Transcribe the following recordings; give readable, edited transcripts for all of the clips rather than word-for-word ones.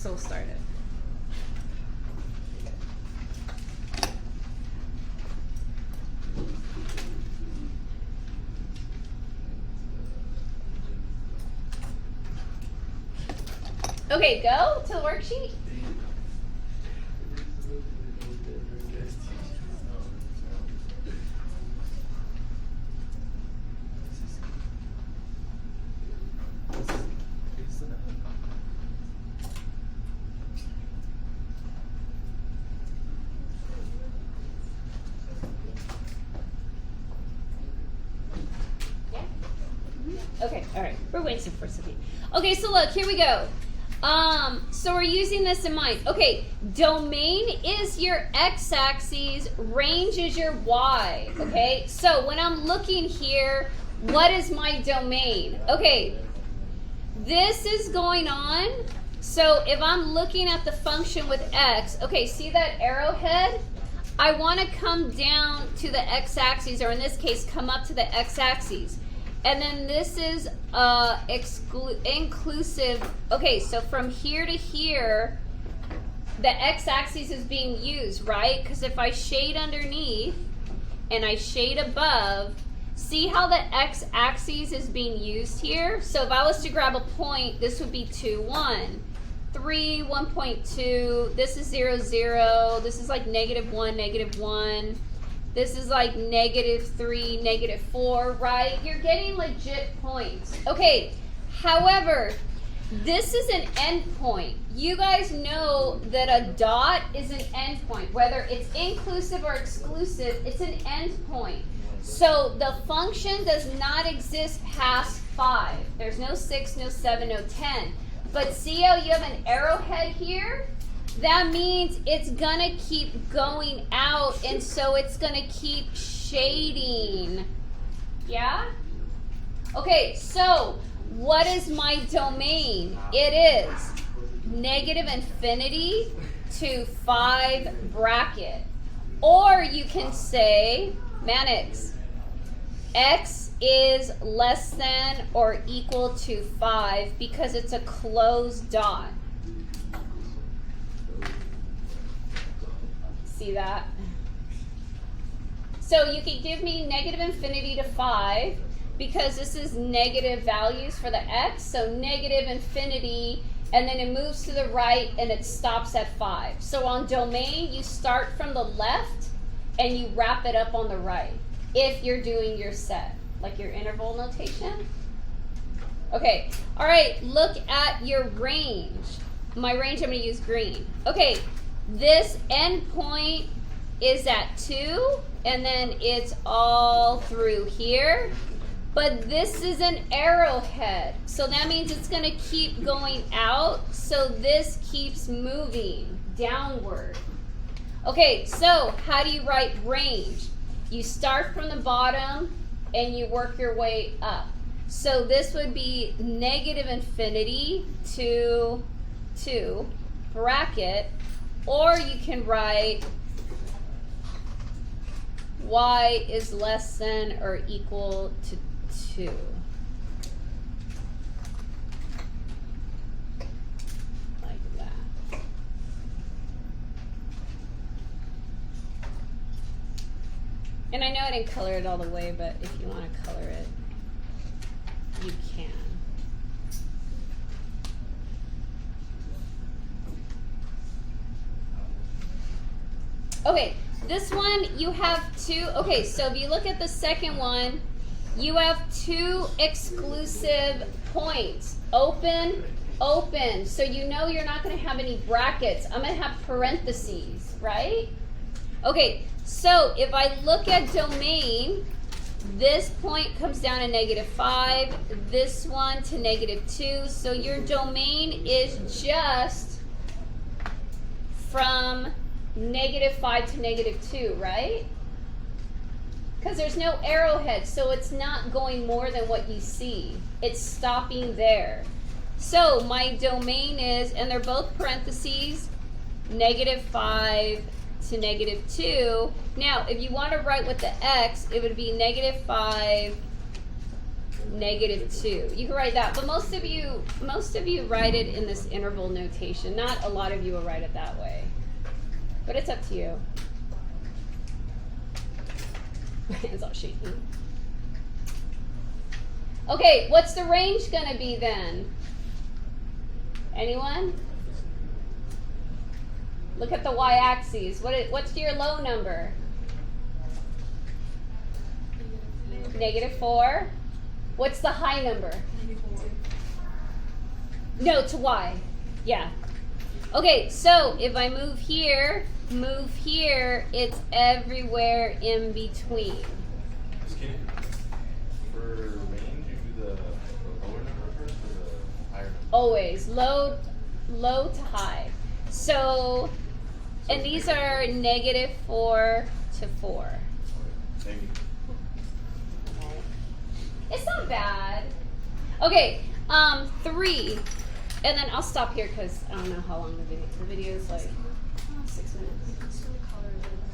So we'll start it. Okay, go to the worksheet. Okay, all right, we're waiting for Sophie. Okay, so look, here we go. So we're using this in mind. Okay, domain is your x-axis, range is your y, okay? So when I'm looking here, what is my domain? Okay, this is going on. So if I'm looking at the function with x, okay, see that arrowhead? I want to come down to the x-axis, or in this case, come up to the x-axis. And then this is inclusive. Okay, so from here to here, the x-axis is being used, right? Because if I shade underneath and I shade above, see how the x-axis is being used here? So if I was to grab a point, this would be 2, 1. 3, 1.2. This is 0, 0. This is like -1, -1. This is like -3, -4, right? You're getting legit points. Okay, however, this is an endpoint. You guys know that a dot is an endpoint. Whether it's inclusive or exclusive, it's an endpoint. So the function does not exist past 5. There's no 6, no 7, no 10. But see how you have an arrowhead here? That means it's gonna keep going out, and so it's gonna keep shading. Yeah? Okay, so what is my domain? It is -infinity to 5 bracket. Or you can say, Mannix, x is less than or equal to 5 because it's a closed dot. See that? So you can give me -infinity to 5 because this is negative values for the x, so -infinity, and then it moves to the right and it stops at 5. So on domain, you start from the left and you wrap it up on the right if you're doing your set, like your interval notation. Okay, all right, look at your range. My range, I'm going to use green. Okay, this endpoint is at 2, and then it's all through here. But this is an arrowhead, so that means it's going to keep going out, so this keeps moving downward. Okay, so how do you write range? You start from the bottom, and you work your way up. So this would be -infinity to 2 bracket, or you can write y is less than or equal to 2. Like that. And I know I didn't color it all the way, but if you want to color it, you can. Okay, this one you have 2. Okay, so if you look at the second one, you have 2 exclusive points. Open, open. So you know you're not going to have any brackets. I'm going to have parentheses, right? Okay, so if I look at domain, this point comes down to -5, this one to -2. So your domain is just from -5 to -2, right? Because there's no arrowhead, so it's not going more than what you see. It's stopping there. So my domain is, and they're both parentheses, -5 to -2. Now, if you want to write with the x, it would be -5 -2. You can write that, but most of you write it in this interval notation. Not a lot of you will write it that way, but it's up to you. My hand's all shaky. Okay, what's the range gonna be then? Anyone? Look at the y-axis. What's your low number? -4. What's the high number? No, to y. Yeah. Okay, so if I move here, it's everywhere in between. For range, you do the lower number first or the higher number? Always low to high. So, and these are -4 to 4. Thank you. It's not bad. Okay, 3, and then I'll stop here because I don't know how long the video is like 6 minutes.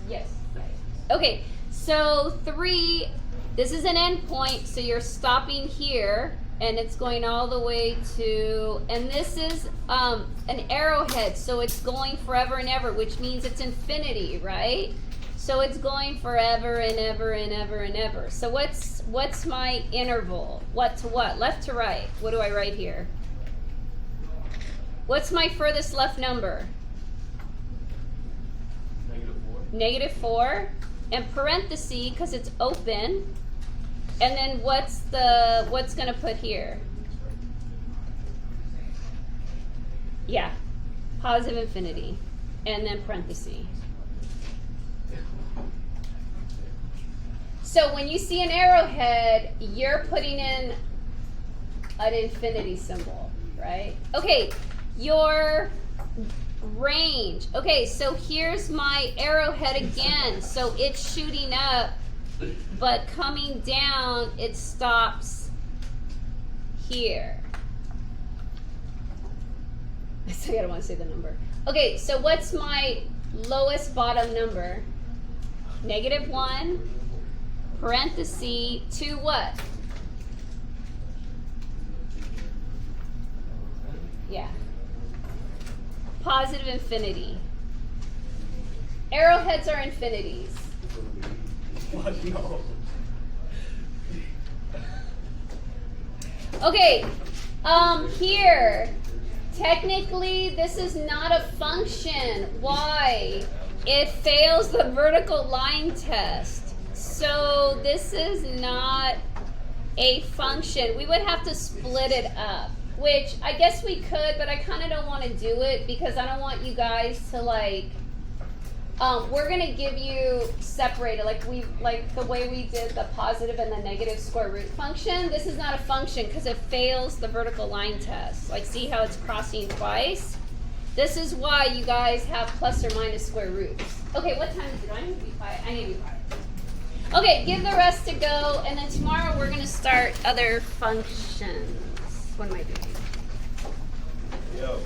Yes. Right. Okay, so 3. This is an endpoint, so you're stopping here, and it's going all the way to, and this is an arrowhead, so it's going forever and ever, which means it's infinity, right? So it's going forever and ever and ever and ever. So what's my interval? What to what? Left to right. What do I write here? What's my furthest left number? -4. And parenthesis, because it's open. And then what's gonna put here? Yeah, positive infinity. And then parenthesis. So when you see an arrowhead, you're putting in an infinity symbol, right? Okay, your range. Okay, so here's my arrowhead again. So it's shooting up, but coming down, it stops here. I still gotta want to say the number. Okay, so what's my lowest bottom number? -1. Parenthesis to what? Yeah. Positive infinity. Arrowheads are infinities. What? No. Okay, here, technically this is not a function. Why? It fails the vertical line test. So this is not a function. We would have to split it up, which I guess we could, but I kind of don't want to do it because I don't want you guys to like, we're going to give you separated, like the way we did the positive and the negative square root function. This is not a function because it fails the vertical line test. Like, see how it's crossing twice? This is why you guys have plus or minus square roots. Okay, what time is it? I need to be quiet. I need to be quiet. Okay, give the rest to go, and then tomorrow we're going to start other functions. What am I doing? Yo.